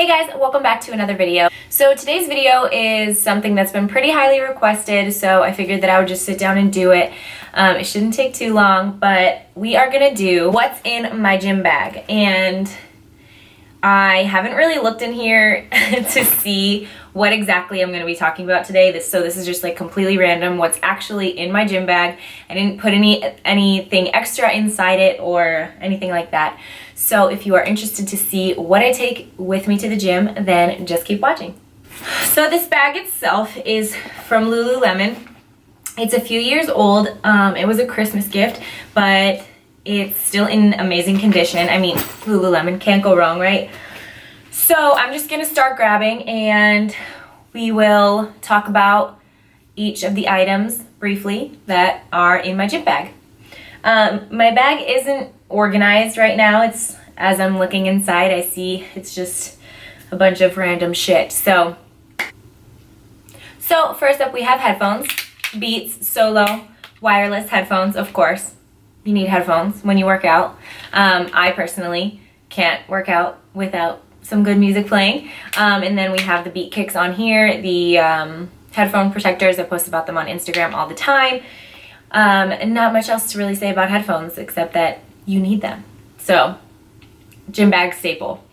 Hey guys, welcome back to another video. So today's video is something that's been pretty highly requested, so I figured that I would just sit down and do it. It shouldn't take too long, but we are gonna do what's in my gym bag. And I haven't really looked in here to see what exactly I'm going to be talking about today. So this is just like completely random what's actually in my gym bag. I didn't put anything extra inside it or anything like that. So if you are interested to see what I take with me to the gym, then just keep watching. So this bag itself is from Lululemon. It's a few years old. It was a Christmas gift, but it's still in amazing condition. I mean, Lululemon, can't go wrong, right? So I'm just gonna start grabbing and we will talk about each of the items briefly that are in my gym bag. My bag isn't organized right now. It's, as I'm looking inside, I see it's just a bunch of random shit. So first up we have headphones, Beats Solo wireless headphones, of course. You need headphones when you work out. I personally can't work out without some good music playing. And then we have the Beat Kicks on here, the headphone protectors. I post about them on Instagram all the time. And not much else to really say about headphones except that you need them. So, gym bag staple.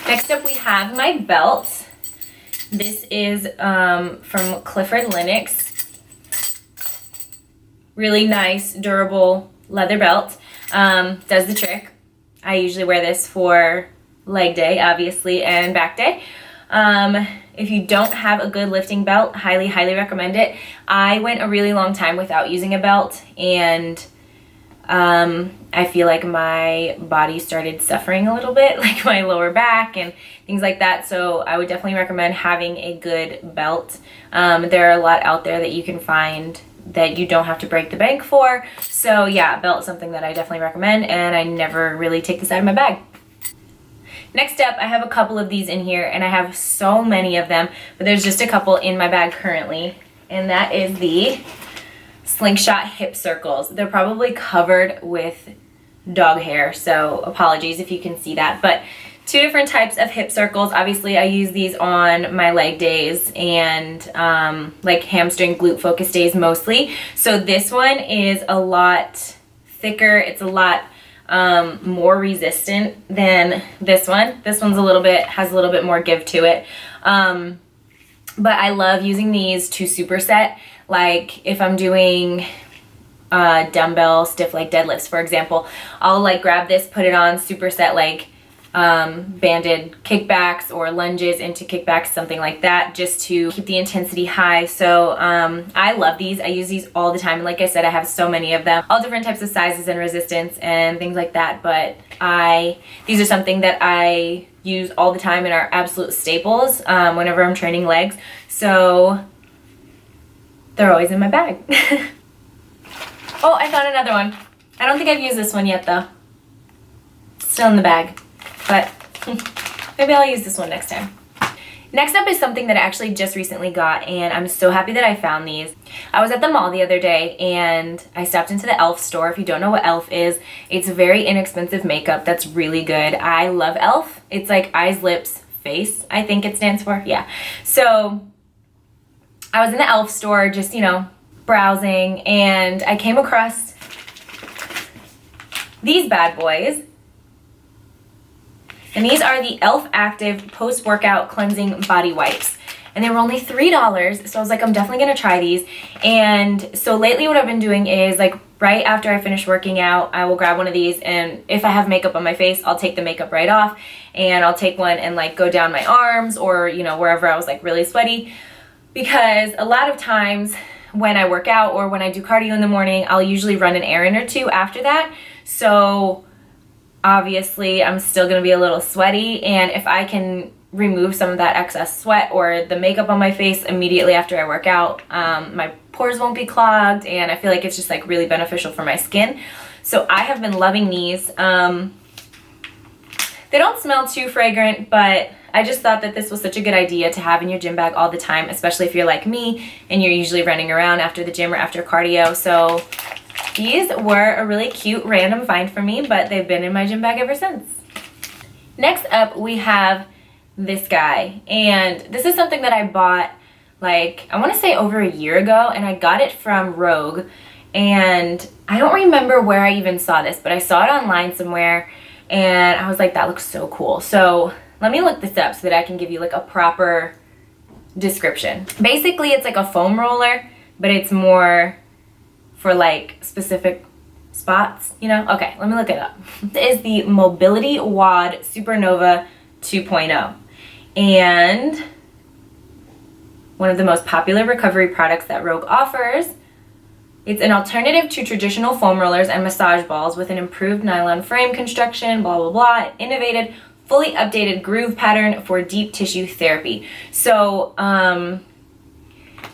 Next up we have my belt. This is from Clifford Linux. Really nice, durable leather belt. Does the trick. I usually wear this for leg day, obviously, and back day. If you don't have a good lifting belt, highly, highly recommend it. I went a really long time without using a belt, and I feel like my body started suffering a little bit, like my lower back and things like that. So I would definitely recommend having a good belt. There are a lot out there that you can find that you don't have to break the bank for. So yeah, belt is something that I definitely recommend, and I never really take this out of my bag. Next up, I have a couple of these in here, and I have so many of them, but there's just a couple in my bag currently, and that is the Slingshot hip circles. They're probably covered with dog hair, so apologies if you can see that, but two different types of hip circles. Obviously, I use these on my leg days and like hamstring glute focus days mostly. So this one is a lot thicker. It's a lot more resistant than this one. This one's has a little bit more give to it. But I love using these to superset. Like if I'm doing dumbbell stiff leg deadlifts, for example, I'll like grab this, put it on, superset like banded kickbacks or lunges into kickbacks, something like that, just to keep the intensity high. So I love these. I use these all the time, and like I said, I have so many of them, all different types of sizes and resistance and things like that. But these are something that I use all the time and are absolute staples whenever I'm training legs. So they're always in my bag. Oh, I found another one. I don't think I've used this one yet though. Still in the bag. But maybe I'll use this one next time. Next up is something that I actually just recently got, and I'm so happy that I found these. I was at the mall the other day and I stopped into the e.l.f. store. If you don't know what e.l.f. is, it's very inexpensive makeup that's really good. I love e.l.f. It's like eyes, lips, face, I think it stands for. Yeah. So I was in the e.l.f. store just, you know, browsing, and I came across these bad boys. And these are the e.l.f. Active Post-Workout Cleansing Body Wipes. And they were only $3, so I was like, I'm definitely gonna try these. And so lately what I've been doing is like right after I finish working out, I will grab one of these, and if I have makeup on my face, I'll take the makeup right off, and I'll take one and like go down my arms or, you know, wherever I was like really sweaty. Because a lot of times when I work out or when I do cardio in the morning, I'll usually run an errand or two after that. So obviously I'm still gonna be a little sweaty, and if I can remove some of that excess sweat or the makeup on my face immediately after I work out, my pores won't be clogged, and I feel like it's just like really beneficial for my skin. So I have been loving these. They don't smell too fragrant, but I just thought that this was such a good idea to have in your gym bag all the time, especially if you're like me and you're usually running around after the gym or after cardio. So these were a really cute random find for me, but they've been in my gym bag ever since. Next up, we have this guy, and this is something that I bought like, I want to say over a year ago, and I got it from Rogue, and I don't remember where I even saw this, but I saw it online somewhere, and I was like, that looks so cool. So let me look this up so that I can give you like a proper description. Basically, it's like a foam roller, but it's more for like specific spots, you know? Okay, let me look it up. This is the Mobility Wad Supernova 2.0, and one of the most popular recovery products that Rogue offers. It's an alternative to traditional foam rollers and massage balls with an improved nylon frame construction, blah, blah, blah, innovative, fully updated groove pattern for deep tissue therapy. So,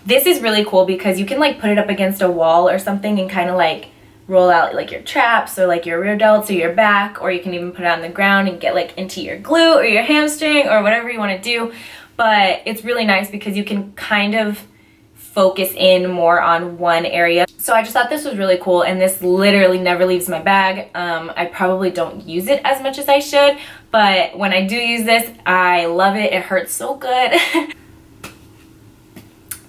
this is really cool because you can like put it up against a wall or something and kind of like roll out like your traps or like your rear delts or your back, or you can even put it on the ground and get like into your glute or your hamstring or whatever you want to do. But it's really nice because you can kind of focus in more on one area. So I just thought this was really cool, and this literally never leaves my bag. I probably don't use it as much as I should, but when I do use this, I love it. It hurts so good.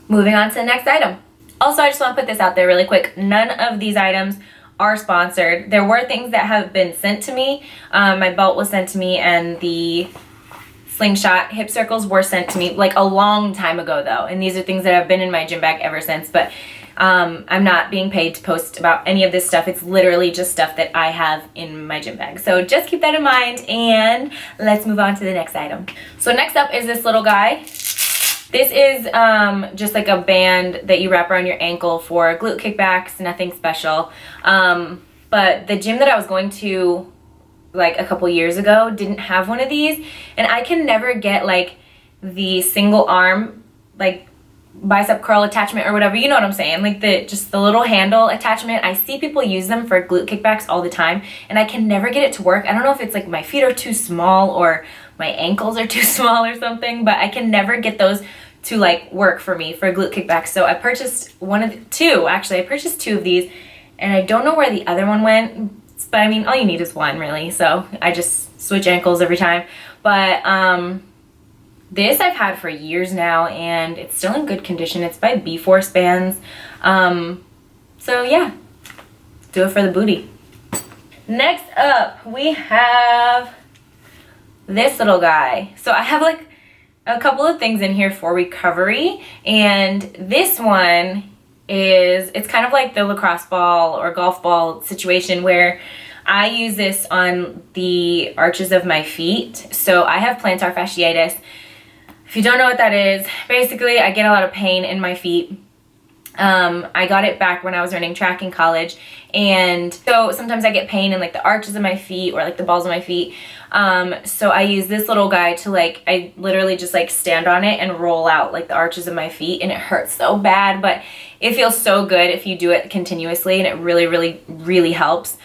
Moving on to the next item. Also, I just want to put this out there really quick. None of these items are sponsored. There were things that have been sent to me. My belt was sent to me, and the slingshot hip circles were sent to me like a long time ago though, and these are things that have been in my gym bag ever since. But I'm not being paid to post about any of this stuff. It's literally just stuff that I have in my gym bag. So just keep that in mind, and let's move on to the next item. So next up is this little guy. This is just like a band that you wrap around your ankle for glute kickbacks, nothing special. But the gym that I was going to like a couple years ago didn't have one of these, and I can never get like the single arm like bicep curl attachment or whatever, you know what I'm saying, like just the little handle attachment. I see people use them for glute kickbacks all the time, and I can never get it to work. I don't know if it's like my feet are too small or my ankles are too small or something, but I can never get those to like work for me for glute kickbacks. So I purchased I purchased two of these, and I don't know where the other one went. But I mean, all you need is one really, so I just switch ankles every time. But this I've had for years now, and it's still in good condition. It's by B-Force Bands. So yeah, do it for the booty. Next up, we have this little guy. So I have like a couple of things in here for recovery, and this one it's kind of like the lacrosse ball or golf ball situation where I use this on the arches of my feet. So I have plantar fasciitis. If you don't know what that is, basically I get a lot of pain in my feet. I got it back when I was running track in college, and so sometimes I get pain in like the arches of my feet or like the balls of my feet. So I use this little guy to like, I literally just like stand on it and roll out like the arches of my feet, and it hurts so bad, but it feels so good if you do it continuously, and it really, really, really helps.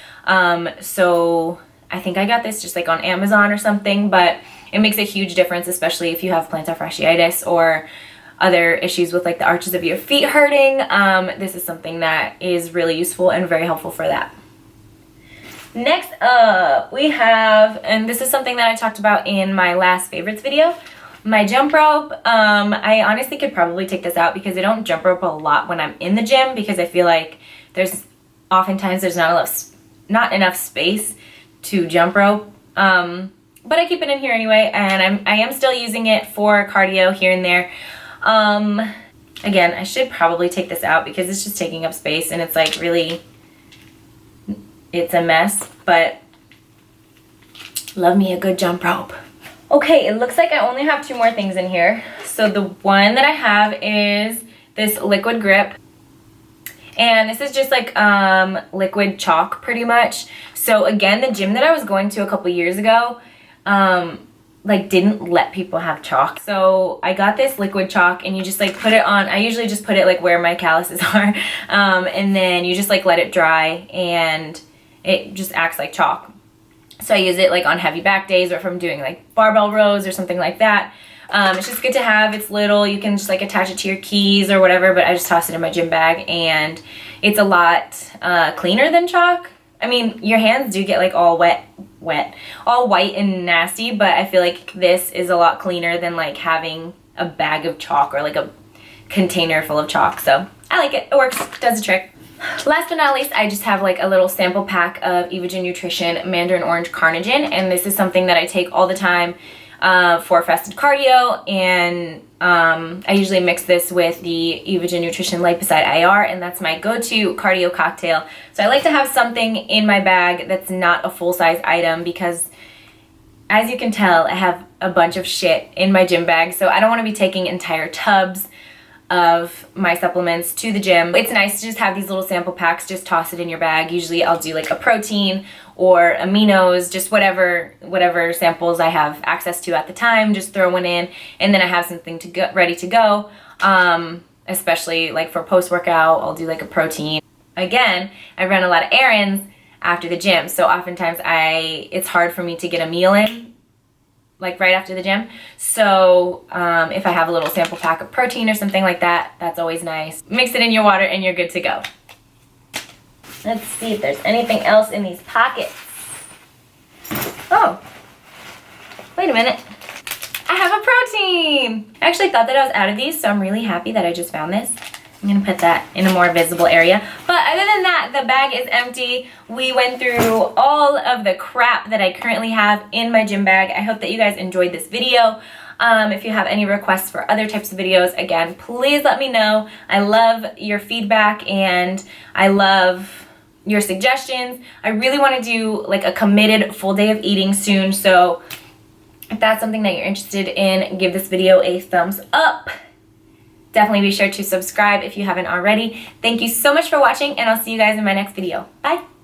So I think I got this just like on Amazon or something, but it makes a huge difference, especially if you have plantar fasciitis or other issues with like the arches of your feet hurting. This is something that is really useful and very helpful for that. Next up, we have, and this is something that I talked about in my last favorites video, my jump rope. I honestly could probably take this out because I don't jump rope a lot when I'm in the gym, because I feel like oftentimes there's not enough space to jump rope. But I keep it in here anyway, and I am still using it for cardio here and there. Again, I should probably take this out because it's just taking up space, and it's like really, it's a mess, but love me a good jump rope. Okay, it looks like I only have two more things in here. So the one that I have is this liquid grip, and this is just like liquid chalk pretty much. So again, the gym that I was going to a couple years ago like didn't let people have chalk. So I got this liquid chalk, and you just like put it on, I usually just put it like where my calluses are, and then you just like let it dry, and it just acts like chalk. So I use it like on heavy back days, or if I'm doing like barbell rows or something like that. It's just good to have. It's little, you can just like attach it to your keys or whatever, but I just toss it in my gym bag, and it's a lot cleaner than chalk. I mean, your hands do get like all wet wet, all white and nasty, but I feel like this is a lot cleaner than like having a bag of chalk or like a container full of chalk. So I like it. It works, does the trick. Last but not least, I just have like a little sample pack of Evogen Nutrition Mandarin Orange Carnation, and this is something that I take all the time for fasted cardio, and I usually mix this with the Evogen Nutrition Liposide IR, and that's my go-to cardio cocktail. So I like to have something in my bag that's not a full-size item because, as you can tell, I have a bunch of shit in my gym bag, so I don't want to be taking entire tubs of my supplements to the gym. It's nice to just have these little sample packs, just toss it in your bag. Usually I'll do like a protein or aminos, just whatever samples I have access to at the time, just throw one in, and then I have something to go, ready to go. Especially like for post-workout, I'll do like a protein. Again, I run a lot of errands after the gym, so oftentimes it's hard for me to get a meal in like right after the gym. So if I have a little sample pack of protein or something like that, that's always nice. Mix it in your water and you're good to go. Let's see if there's anything else in these pockets. Oh, wait a minute. I have a protein. I actually thought that I was out of these, so I'm really happy that I just found this. I'm gonna put that in a more visible area. But other than that, the bag is empty. We went through all of the crap that I currently have in my gym bag. I hope that you guys enjoyed this video. If you have any requests for other types of videos, again, please let me know. I love your feedback and I love your suggestions. I really want to do like a committed full day of eating soon, so if that's something that you're interested in, give this video a thumbs up. Definitely be sure to subscribe if you haven't already. Thank you so much for watching, and I'll see you guys in my next video. Bye!